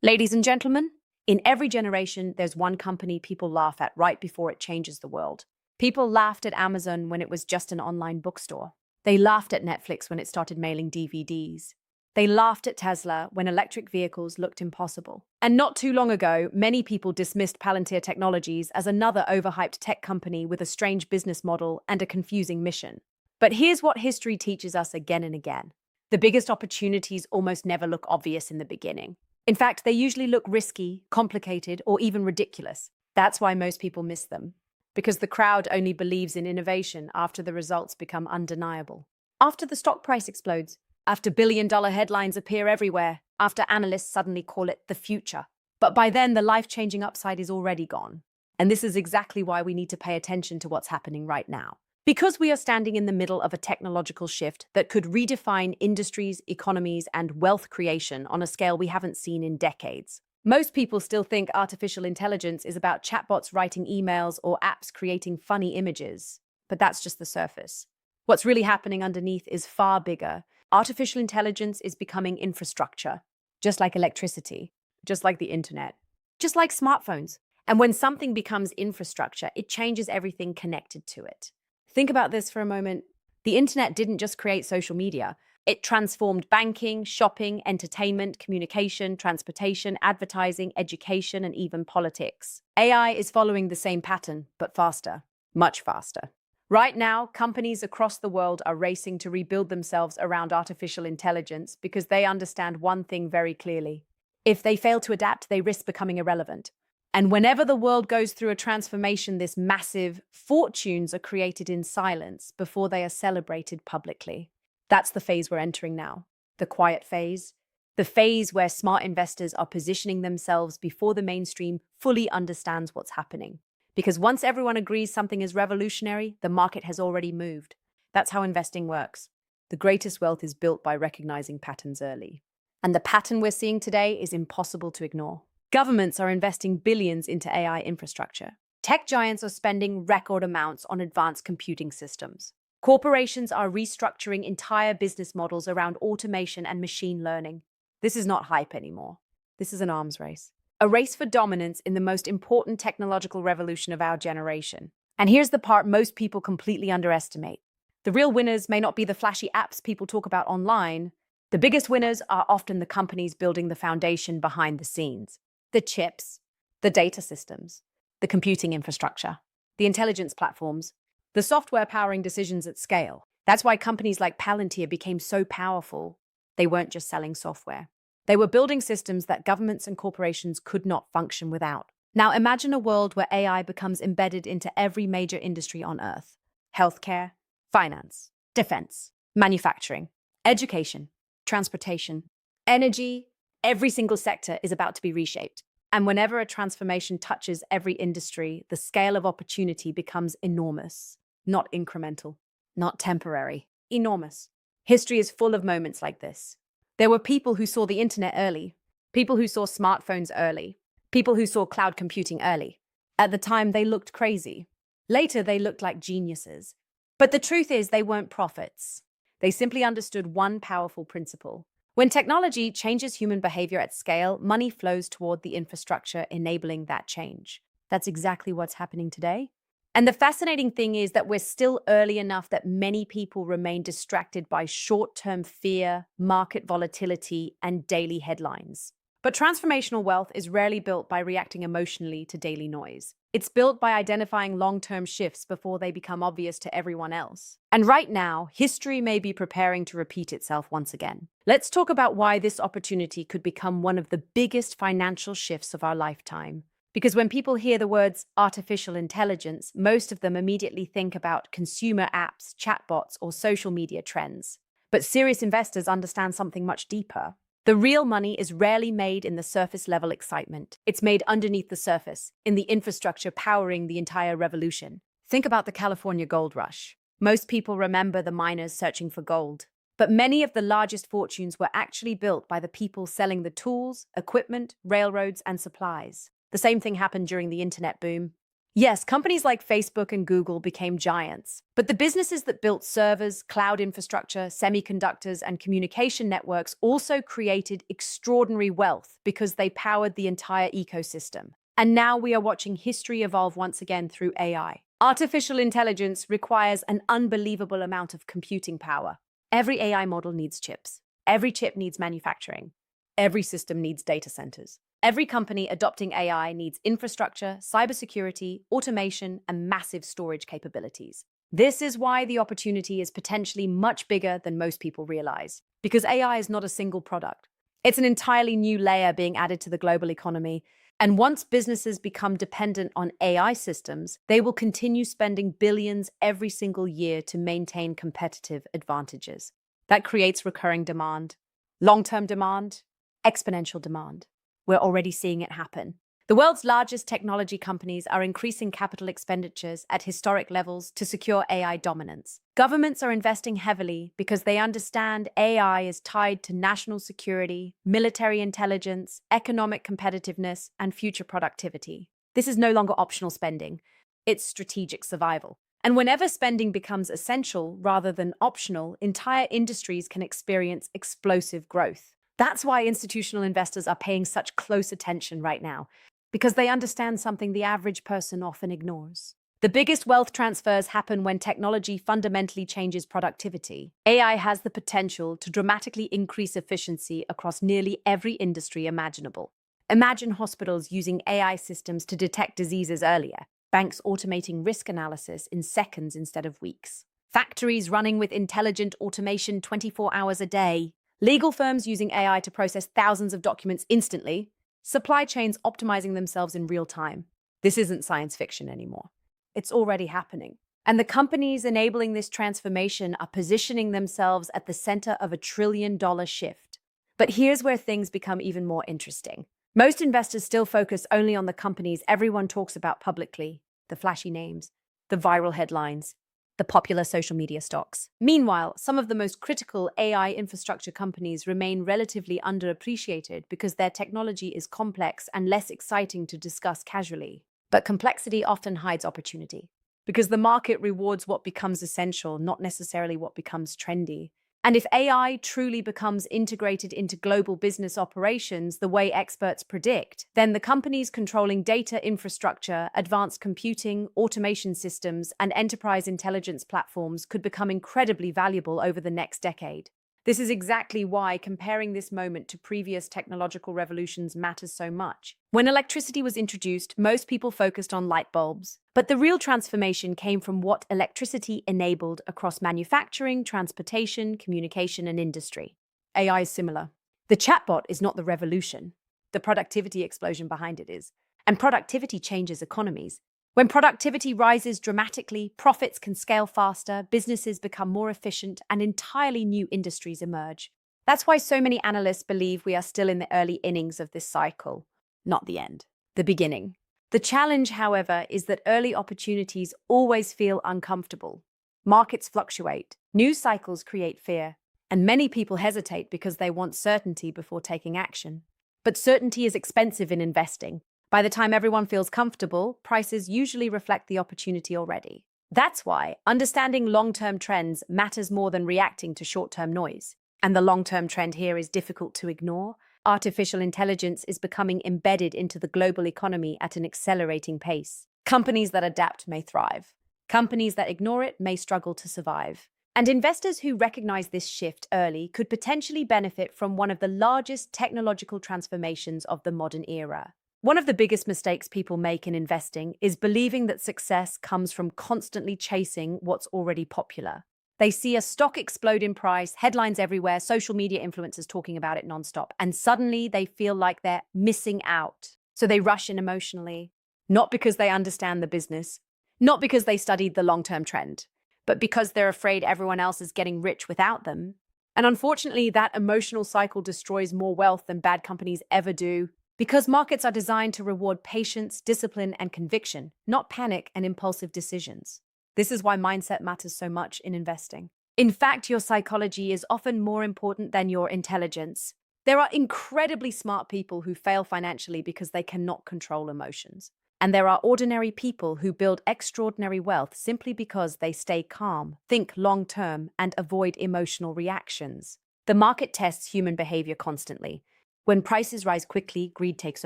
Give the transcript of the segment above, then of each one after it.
Ladies and gentlemen, in every generation, there's one company people laugh at right before it changes the world. People laughed at Amazon when it was just an online bookstore. They laughed at Netflix when it started mailing DVDs. They laughed at Tesla when electric vehicles looked impossible. And not too long ago, many people dismissed Palantir Technologies as another overhyped tech company with a strange business model and a confusing mission. But here's what history teaches us again and again. The biggest opportunities almost never look obvious in the beginning. In fact, they usually look risky, complicated, or even ridiculous. That's why most people miss them, because the crowd only believes in innovation after the results become undeniable. After the stock price explodes, after billion-dollar headlines appear everywhere, after analysts suddenly call it the future. But by then, the life-changing upside is already gone. And this is exactly why we need to pay attention to what's happening right now. Because we are standing in the middle of a technological shift that could redefine industries, economies, and wealth creation on a scale we haven't seen in decades. Most people still think artificial intelligence is about chatbots writing emails or apps creating funny images, but that's just the surface. What's really happening underneath is far bigger. Artificial intelligence is becoming infrastructure, just like electricity, just like the internet, just like smartphones. And when something becomes infrastructure, it changes everything connected to it. Think about this for a moment. The internet didn't just create social media. It transformed banking, shopping, entertainment, communication, transportation, advertising, education, and even politics. AI is following the same pattern, but faster, much faster. Right now, companies across the world are racing to rebuild themselves around artificial intelligence because they understand one thing very clearly. If they fail to adapt, they risk becoming irrelevant. And whenever the world goes through a transformation this massive, fortunes are created in silence before they are celebrated publicly. That's the phase we're entering now, the quiet phase, the phase where smart investors are positioning themselves before the mainstream fully understands what's happening. Because once everyone agrees something is revolutionary, the market has already moved. That's how investing works. The greatest wealth is built by recognizing patterns early. And the pattern we're seeing today is impossible to ignore. Governments are investing billions into AI infrastructure. Tech giants are spending record amounts on advanced computing systems. Corporations are restructuring entire business models around automation and machine learning. This is not hype anymore. This is an arms race. A race for dominance in the most important technological revolution of our generation. And here's the part most people completely underestimate. The real winners may not be the flashy apps people talk about online. The biggest winners are often the companies building the foundation behind the scenes. The chips, the data systems, the computing infrastructure, the intelligence platforms, the software powering decisions at scale. That's why companies like Palantir became so powerful. They weren't just selling software. They were building systems that governments and corporations could not function without. Now imagine a world where AI becomes embedded into every major industry on Earth. Healthcare, finance, defense, manufacturing, education, transportation, energy. Every single sector is about to be reshaped. And whenever a transformation touches every industry, the scale of opportunity becomes enormous, not incremental, not temporary, enormous. History is full of moments like this. There were people who saw the internet early, people who saw smartphones early, people who saw cloud computing early. At the time, they looked crazy. Later, they looked like geniuses. But the truth is, they weren't prophets. They simply understood one powerful principle. When technology changes human behavior at scale, money flows toward the infrastructure enabling that change. That's exactly what's happening today. And the fascinating thing is that we're still early enough that many people remain distracted by short-term fear, market volatility, and daily headlines. But transformational wealth is rarely built by reacting emotionally to daily noise. It's built by identifying long-term shifts before they become obvious to everyone else. And right now, history may be preparing to repeat itself once again. Let's talk about why this opportunity could become one of the biggest financial shifts of our lifetime. Because when people hear the words artificial intelligence, most of them immediately think about consumer apps, chatbots, or social media trends. But serious investors understand something much deeper. The real money is rarely made in the surface-level excitement. It's made underneath the surface, in the infrastructure powering the entire revolution. Think about the California gold rush. Most people remember the miners searching for gold. But many of the largest fortunes were actually built by the people selling the tools, equipment, railroads, and supplies. The same thing happened during the internet boom. Yes, companies like Facebook and Google became giants, but the businesses that built servers, cloud infrastructure, semiconductors, and communication networks also created extraordinary wealth because they powered the entire ecosystem. And now we are watching history evolve once again through AI. Artificial intelligence requires an unbelievable amount of computing power. Every AI model needs chips. Every chip needs manufacturing. Every system needs data centers. Every company adopting AI needs infrastructure, cybersecurity, automation, and massive storage capabilities. This is why the opportunity is potentially much bigger than most people realize, because AI is not a single product. It's an entirely new layer being added to the global economy. And once businesses become dependent on AI systems, they will continue spending billions every single year to maintain competitive advantages. That creates recurring demand, long-term demand, exponential demand. We're already seeing it happen. The world's largest technology companies are increasing capital expenditures at historic levels to secure AI dominance. Governments are investing heavily because they understand AI is tied to national security, military intelligence, economic competitiveness, and future productivity. This is no longer optional spending. It's strategic survival. And whenever spending becomes essential rather than optional, entire industries can experience explosive growth. That's why institutional investors are paying such close attention right now, because they understand something the average person often ignores. The biggest wealth transfers happen when technology fundamentally changes productivity. AI has the potential to dramatically increase efficiency across nearly every industry imaginable. Imagine hospitals using AI systems to detect diseases earlier, banks automating risk analysis in seconds instead of weeks, factories running with intelligent automation 24 hours a day, legal firms using AI to process thousands of documents instantly, supply chains optimizing themselves in real time. This isn't science fiction anymore. It's already happening. And the companies enabling this transformation are positioning themselves at the center of a trillion-dollar shift. But here's where things become even more interesting. Most investors still focus only on the companies everyone talks about publicly, the flashy names, the viral headlines, the popular social media stocks. Meanwhile, some of the most critical AI infrastructure companies remain relatively underappreciated because their technology is complex and less exciting to discuss casually. But complexity often hides opportunity, because the market rewards what becomes essential, not necessarily what becomes trendy. And if AI truly becomes integrated into global business operations the way experts predict, then the companies controlling data infrastructure, advanced computing, automation systems, and enterprise intelligence platforms could become incredibly valuable over the next decade. This is exactly why comparing this moment to previous technological revolutions matters so much. When electricity was introduced, most people focused on light bulbs. But the real transformation came from what electricity enabled across manufacturing, transportation, communication, and industry. AI is similar. The chatbot is not the revolution. The productivity explosion behind it is. And productivity changes economies. When productivity rises dramatically, profits can scale faster, businesses become more efficient, and entirely new industries emerge. That's why so many analysts believe we are still in the early innings of this cycle, not the end, the beginning. The challenge, however, is that early opportunities always feel uncomfortable. Markets fluctuate, news cycles create fear, and many people hesitate because they want certainty before taking action. But certainty is expensive in investing. By the time everyone feels comfortable, prices usually reflect the opportunity already. That's why understanding long-term trends matters more than reacting to short-term noise. And the long-term trend here is difficult to ignore. Artificial intelligence is becoming embedded into the global economy at an accelerating pace. Companies that adapt may thrive. Companies that ignore it may struggle to survive. And investors who recognize this shift early could potentially benefit from one of the largest technological transformations of the modern era. One of the biggest mistakes people make in investing is believing that success comes from constantly chasing what's already popular. They see a stock explode in price, headlines everywhere, social media influencers talking about it nonstop, and suddenly they feel like they're missing out. So they rush in emotionally, not because they understand the business, not because they studied the long-term trend, but because they're afraid everyone else is getting rich without them. And unfortunately, that emotional cycle destroys more wealth than bad companies ever do. Because markets are designed to reward patience, discipline, and conviction, not panic and impulsive decisions. This is why mindset matters so much in investing. In fact, your psychology is often more important than your intelligence. There are incredibly smart people who fail financially because they cannot control emotions. And there are ordinary people who build extraordinary wealth simply because they stay calm, think long-term, and avoid emotional reactions. The market tests human behavior constantly. When prices rise quickly, greed takes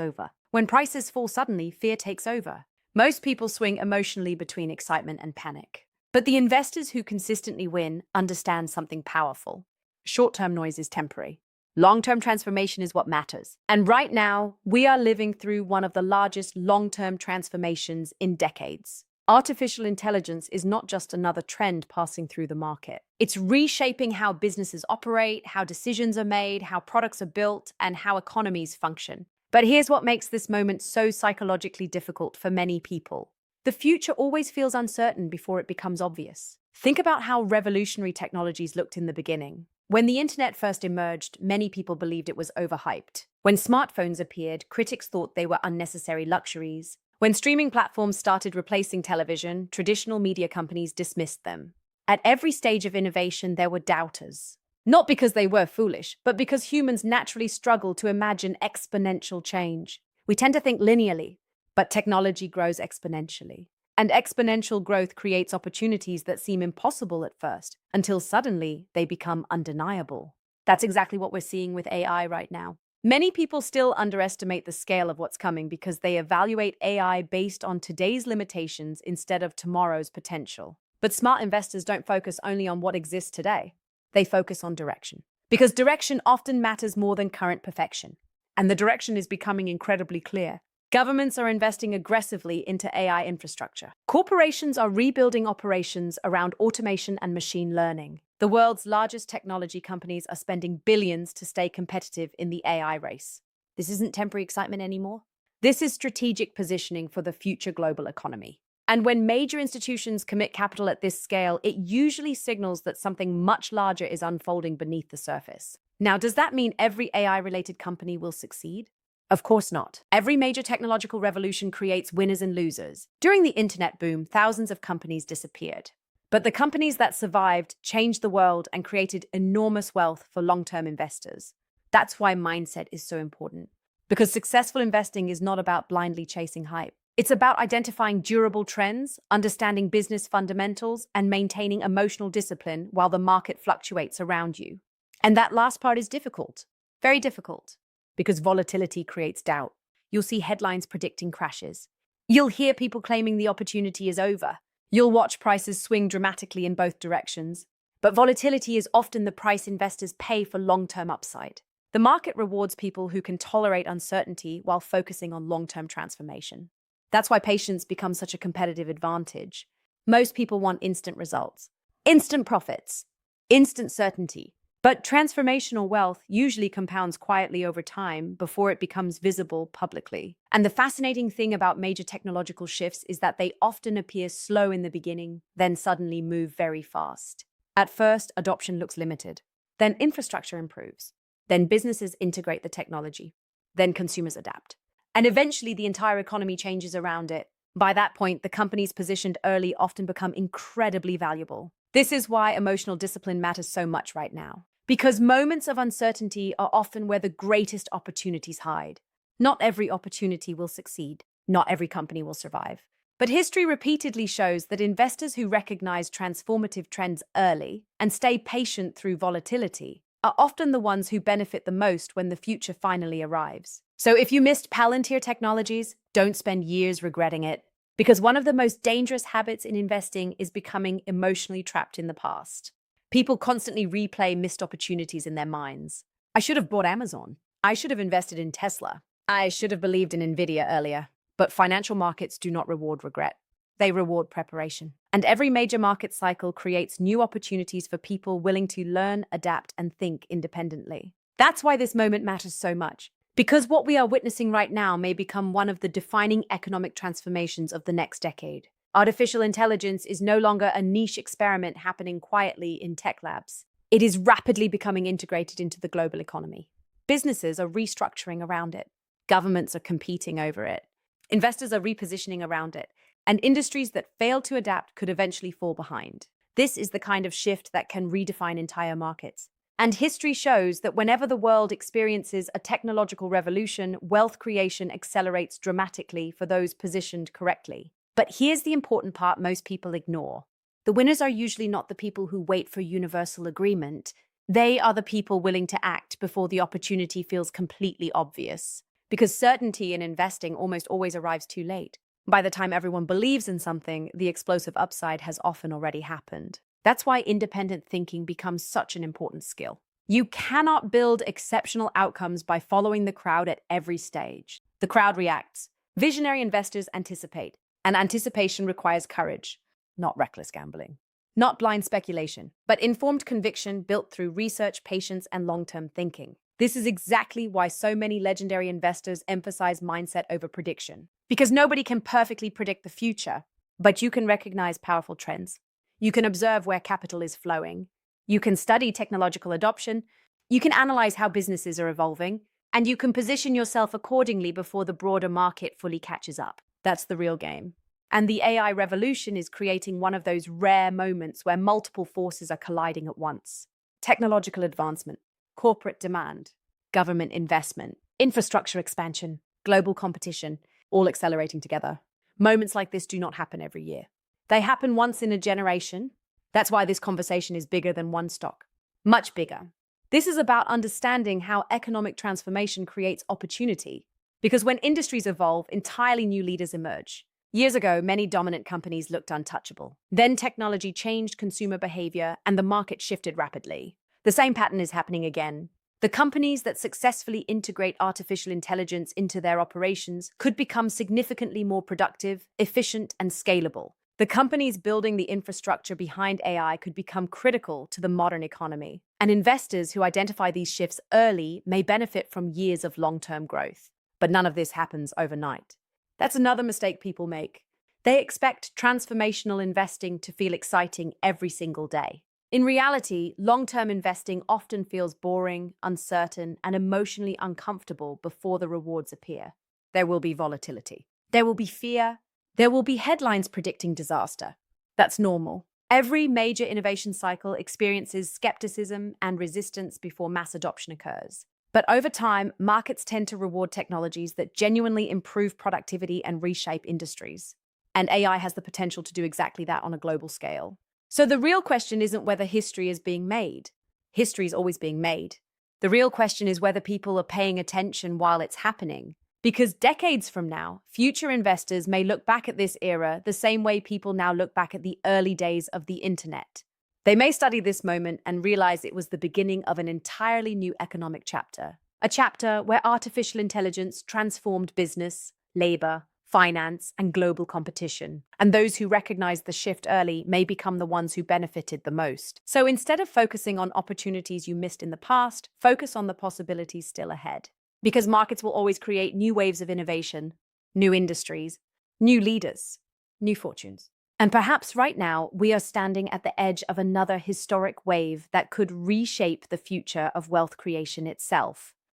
over. When prices fall suddenly, fear takes over. Most people swing emotionally between excitement and panic. But the investors who consistently win understand something powerful. Short-term noise is temporary. Long-term transformation is what matters. And right now, we are living through one of the largest long-term transformations in decades. Artificial intelligence is not just another trend passing through the market. It's reshaping how businesses operate, how decisions are made, how products are built, and how economies function. But here's what makes this moment so psychologically difficult for many people. The future always feels uncertain before it becomes obvious. Think about how revolutionary technologies looked in the beginning. When the internet first emerged, many people believed it was overhyped. When smartphones appeared, critics thought they were unnecessary luxuries. When streaming platforms started replacing television, traditional media companies dismissed them. At every stage of innovation, there were doubters. Not because they were foolish, but because humans naturally struggle to imagine exponential change. We tend to think linearly, but technology grows exponentially. And exponential growth creates opportunities that seem impossible at first, until suddenly they become undeniable. That's exactly what we're seeing with AI right now. Many people still underestimate the scale of what's coming because they evaluate AI based on today's limitations instead of tomorrow's potential. But smart investors don't focus only on what exists today. They focus on direction. Because direction often matters more than current perfection. And the direction is becoming incredibly clear. Governments are investing aggressively into AI infrastructure. Corporations are rebuilding operations around automation and machine learning. The world's largest technology companies are spending billions to stay competitive in the AI race. This isn't temporary excitement anymore. This is strategic positioning for the future global economy. And when major institutions commit capital at this scale, it usually signals that something much larger is unfolding beneath the surface. Now, does that mean every AI-related company will succeed? Of course not. Every major technological revolution creates winners and losers. During the internet boom, thousands of companies disappeared. But the companies that survived changed the world and created enormous wealth for long-term investors. That's why mindset is so important. Because successful investing is not about blindly chasing hype. It's about identifying durable trends, understanding business fundamentals, and maintaining emotional discipline while the market fluctuates around you. And that last part is difficult. Very difficult. Because volatility creates doubt. You'll see headlines predicting crashes. You'll hear people claiming the opportunity is over. You'll watch prices swing dramatically in both directions. But volatility is often the price investors pay for long-term upside. The market rewards people who can tolerate uncertainty while focusing on long-term transformation. That's why patience becomes such a competitive advantage. Most people want instant results, instant profits, instant certainty. But transformational wealth usually compounds quietly over time before it becomes visible publicly. And the fascinating thing about major technological shifts is that they often appear slow in the beginning, then suddenly move very fast. At first, adoption looks limited. Then infrastructure improves. Then businesses integrate the technology. Then consumers adapt. And eventually the entire economy changes around it. By that point, the companies positioned early often become incredibly valuable. This is why emotional discipline matters so much right now. Because moments of uncertainty are often where the greatest opportunities hide. Not every opportunity will succeed. Not every company will survive. But history repeatedly shows that investors who recognize transformative trends early and stay patient through volatility are often the ones who benefit the most when the future finally arrives. So if you missed Palantir Technologies, don't spend years regretting it. Because one of the most dangerous habits in investing is becoming emotionally trapped in the past. People constantly replay missed opportunities in their minds. I should have bought Amazon. I should have invested in Tesla. I should have believed in Nvidia earlier. But financial markets do not reward regret. They reward preparation. And every major market cycle creates new opportunities for people willing to learn, adapt, and think independently. That's why this moment matters so much. Because what we are witnessing right now may become one of the defining economic transformations of the next decade. Artificial intelligence is no longer a niche experiment happening quietly in tech labs. It is rapidly becoming integrated into the global economy. Businesses are restructuring around it. Governments are competing over it. Investors are repositioning around it. And industries that fail to adapt could eventually fall behind. This is the kind of shift that can redefine entire markets. And history shows that whenever the world experiences a technological revolution, wealth creation accelerates dramatically for those positioned correctly. But here's the important part most people ignore. The winners are usually not the people who wait for universal agreement. They are the people willing to act before the opportunity feels completely obvious. Because certainty in investing almost always arrives too late. By the time everyone believes in something, the explosive upside has often already happened. That's why independent thinking becomes such an important skill. You cannot build exceptional outcomes by following the crowd at every stage. The crowd reacts. Visionary investors anticipate, and anticipation requires courage, not reckless gambling. Not blind speculation, but informed conviction built through research, patience, and long-term thinking. This is exactly why so many legendary investors emphasize mindset over prediction. Because nobody can perfectly predict the future, but you can recognize powerful trends. You can observe where capital is flowing. You can study technological adoption. You can analyze how businesses are evolving. And you can position yourself accordingly before the broader market fully catches up. That's the real game. And the AI revolution is creating one of those rare moments where multiple forces are colliding at once. Technological advancement, corporate demand, government investment, infrastructure expansion, global competition, all accelerating together. Moments like this do not happen every year. They happen once in a generation. That's why this conversation is bigger than one stock. Much bigger. This is about understanding how economic transformation creates opportunity. Because when industries evolve, entirely new leaders emerge. Years ago, many dominant companies looked untouchable. Then technology changed consumer behavior and the market shifted rapidly. The same pattern is happening again. The companies that successfully integrate artificial intelligence into their operations could become significantly more productive, efficient, and scalable. The companies building the infrastructure behind AI could become critical to the modern economy. And investors who identify these shifts early may benefit from years of long-term growth. But none of this happens overnight. That's another mistake people make. They expect transformational investing to feel exciting every single day. In reality, long-term investing often feels boring, uncertain, and emotionally uncomfortable before the rewards appear. There will be volatility. There will be fear. There will be headlines predicting disaster. That's normal. Every major innovation cycle experiences skepticism and resistance before mass adoption occurs. But over time, markets tend to reward technologies that genuinely improve productivity and reshape industries. And AI has the potential to do exactly that on a global scale. So the real question isn't whether history is being made. History is always being made. The real question is whether people are paying attention while it's happening. Because decades from now, future investors may look back at this era the same way people now look back at the early days of the internet. They may study this moment and realize it was the beginning of an entirely new economic chapter. A chapter where artificial intelligence transformed business, labor, finance, and global competition. And those who recognize the shift early may become the ones who benefited the most. So instead of focusing on opportunities you missed in the past, focus on the possibilities still ahead. Because markets will always create new waves of innovation, new industries, new leaders, new fortunes. And perhaps right now, we are standing at the edge of another historic wave that could reshape the future of wealth creation itself.